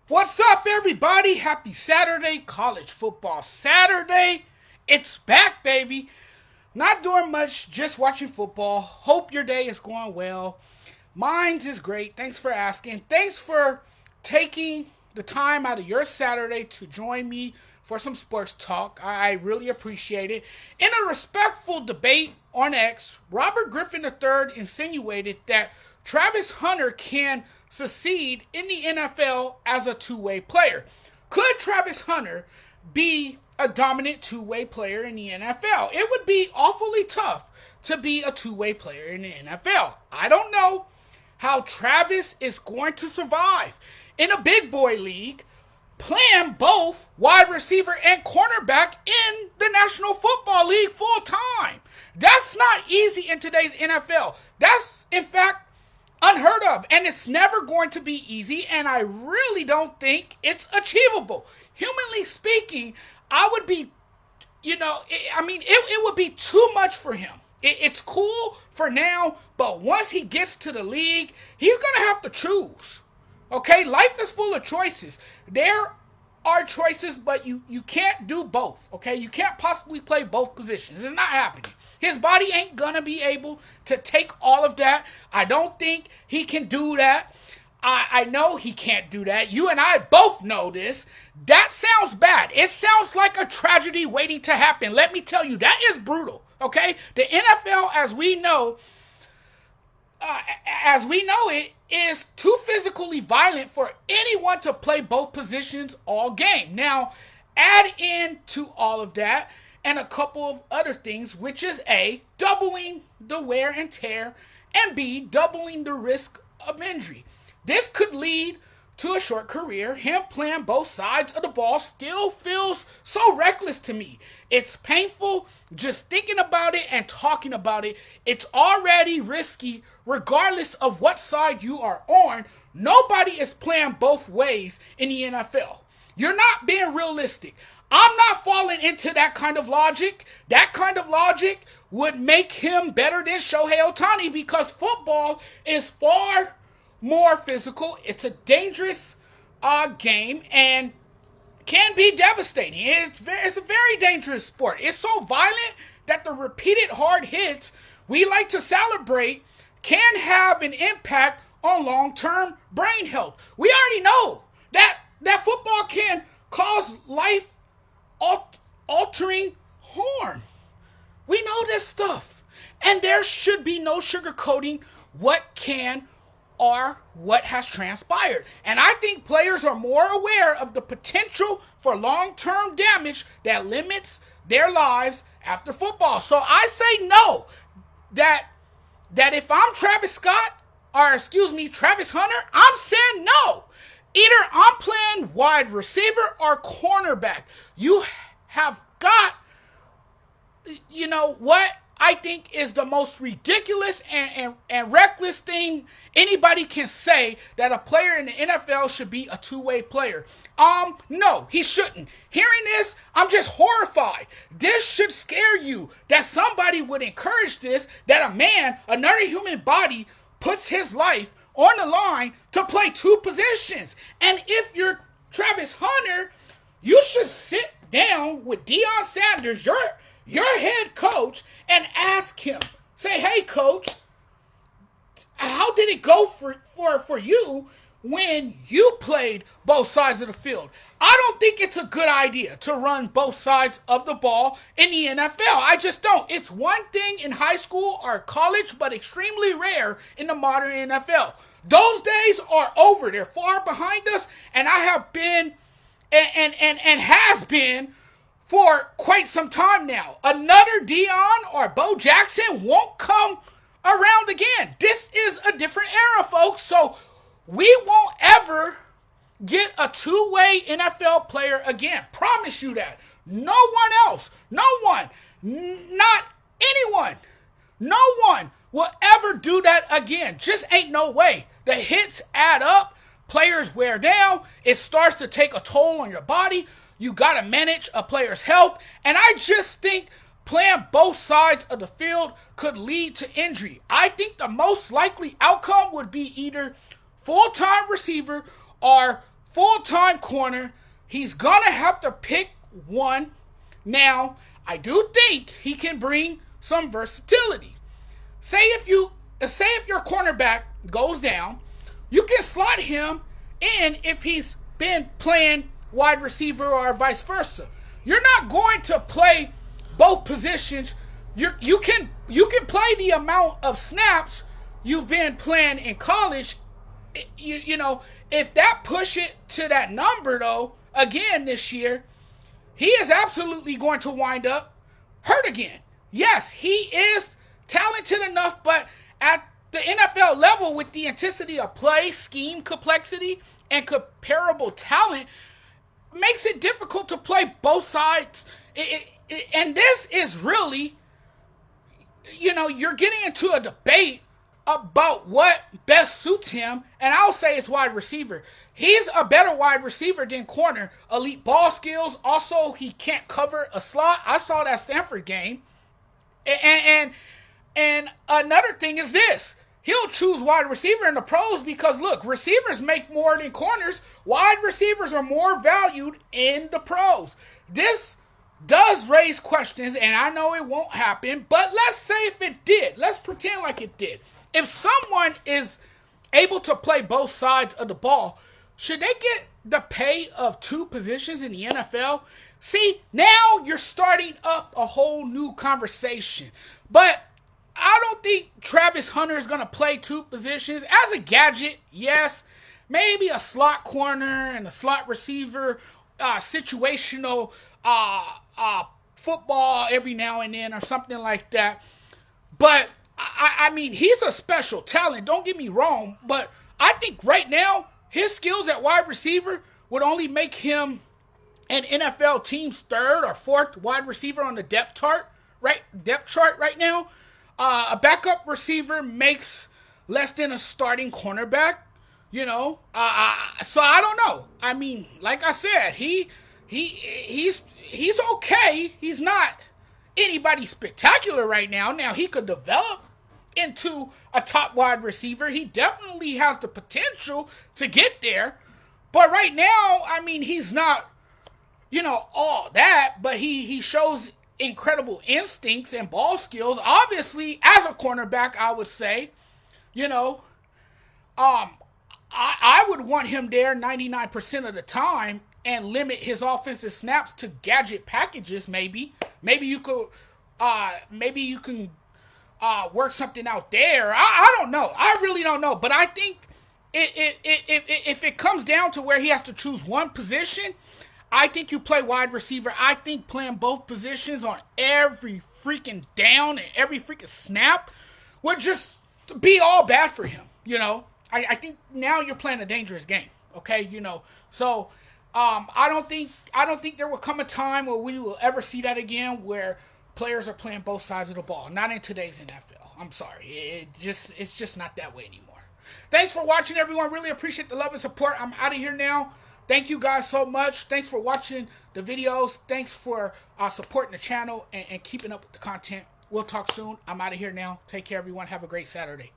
What's up, everybody? Happy Saturday, College Football Saturday. It's back, baby. Not doing much, just watching football. Hope your day is going well. Mine's is great. Thanks for asking. Thanks for taking the time out of your Saturday to join me for some sports talk. I really appreciate it. In a respectful debate on X, Robert Griffin III insinuated that Travis Hunter can succeed in the NFL as a two-way player. Could Travis Hunter be a dominant two-way player in the NFL? It would be awfully tough to be a two-way player in the NFL. I don't know how Travis is going to survive in a big boy league playing both wide receiver and cornerback in the National Football League full time. That's not easy in today's NFL. That's, in fact, unheard of, and it's never going to be easy, and I really don't think it's achievable. Humanly speaking, I would be, it would be too much for him. It's cool for now, but once he gets to the league, he's going to have to choose. Okay, life is full of choices. There are choices, but you can't do both. Okay, you can't possibly play both positions. It's not happening. His body ain't gonna be able to take all of that. I don't think he can do that. I know he can't do that. You and I both know this. That sounds bad. It sounds like a tragedy waiting to happen. Let me tell you, that is brutal. Okay, the NFL, as we know it, is too physically violent for anyone to play both positions all game. Now, add in to all of that and a couple of other things, which is A, doubling the wear and tear, and B, doubling the risk of injury. This could lead to a short career. Him playing both sides of the ball still feels so reckless to me. It's painful just thinking about it and talking about it. It's already risky regardless of what side you are on. Nobody is playing both ways in the NFL. You're not being realistic. I'm not falling into that kind of logic. That kind of logic would make him better than Shohei Ohtani because football is far more physical. It's a dangerous game and can be devastating. It's a very dangerous sport. It's so violent that the repeated hard hits we like to celebrate can have an impact on long-term brain health. We already know that football can cause life-altering harm. We know this stuff. And there should be no sugarcoating what can or what has transpired. And I think players are more aware of the potential for long-term damage that limits their lives after football. So I say no. That if I'm Travis Hunter, I'm saying no. Either I'm playing wide receiver or cornerback. You have got, what I think is the most ridiculous and reckless thing anybody can say, that a player in the NFL should be a two-way player. No, he shouldn't. Hearing this, I'm just horrified. This should scare you, that somebody would encourage this, that a man, another human body, puts his life on the line to play two positions. And if you're Travis Hunter, you should sit down with Deion Sanders, your head coach, and ask him, say, hey, coach, how did it go for you when you played both sides of the field? I don't think it's a good idea to run both sides of the ball in the NFL. I just don't. It's one thing in high school or college, but extremely rare in the modern NFL. Those days are over. They're far behind us, and I have been and has been for quite some time now. Another Deion or Bo Jackson won't come around again. This is a different era, folks. So we won't ever get a two-way NFL player again. Promise you that. No one else, no one, not anyone, no one will ever do that again. Just ain't no way. The hits add up. Players wear down. It starts to take a toll on your body. You got to manage a player's health. And I just think playing both sides of the field could lead to injury. I think the most likely outcome would be either full-time receiver or full-time corner. He's going to have to pick one. Now, I do think he can bring some versatility. Say if your cornerback goes down, you can slot him in if he's been playing wide receiver or vice versa. You're not going to play both positions. You can play the amount of snaps you've been playing in college. You know, if that push it to that number though, again this year, he is absolutely going to wind up hurt again. Yes, he is talented enough, but at the NFL level, with the intensity of play, scheme complexity, and comparable talent, makes it difficult to play both sides. And this is really, you're getting into a debate about what best suits him, and I'll say it's wide receiver. He's a better wide receiver than corner. Elite ball skills. Also, he can't cover a slot. I saw that Stanford game. And another thing is this. He'll choose wide receiver in the pros because, look, receivers make more than corners. Wide receivers are more valued in the pros. This does raise questions, and I know it won't happen, but let's say if it did. Let's pretend like it did. If someone is able to play both sides of the ball, should they get the pay of two positions in the NFL? See, now you're starting up a whole new conversation. But I don't think Travis Hunter is going to play two positions. As a gadget, yes. Maybe a slot corner and a slot receiver, situational football every now and then or something like that. But, I mean, he's a special talent. Don't get me wrong. But I think right now, his skills at wide receiver would only make him an NFL team's third or fourth wide receiver on the depth chart right now. A backup receiver makes less than a starting cornerback, so I don't know. I mean, like I said, he's okay. He's not anybody spectacular right now. Now, he could develop into a top wide receiver. He definitely has the potential to get there. But right now, I mean, he's not, all that, but he shows incredible instincts and ball skills. Obviously, as a cornerback, I would say, I would want him there 99% of the time and limit his offensive snaps to gadget packages. Maybe you can work something out there. I don't know. I really don't know. But I think if it comes down to where he has to choose one position, I think you play wide receiver. I think playing both positions on every freaking down and every freaking snap would just be all bad for him. I think now you're playing a dangerous game. Okay, So I don't think there will come a time where we will ever see that again, where players are playing both sides of the ball. Not in today's NFL. I'm sorry. It's just not that way anymore. Thanks for watching, everyone. Really appreciate the love and support. I'm out of here now. Thank you guys so much. Thanks for watching the videos. Thanks for supporting the channel and keeping up with the content. We'll talk soon. I'm out of here now. Take care, everyone. Have a great Saturday.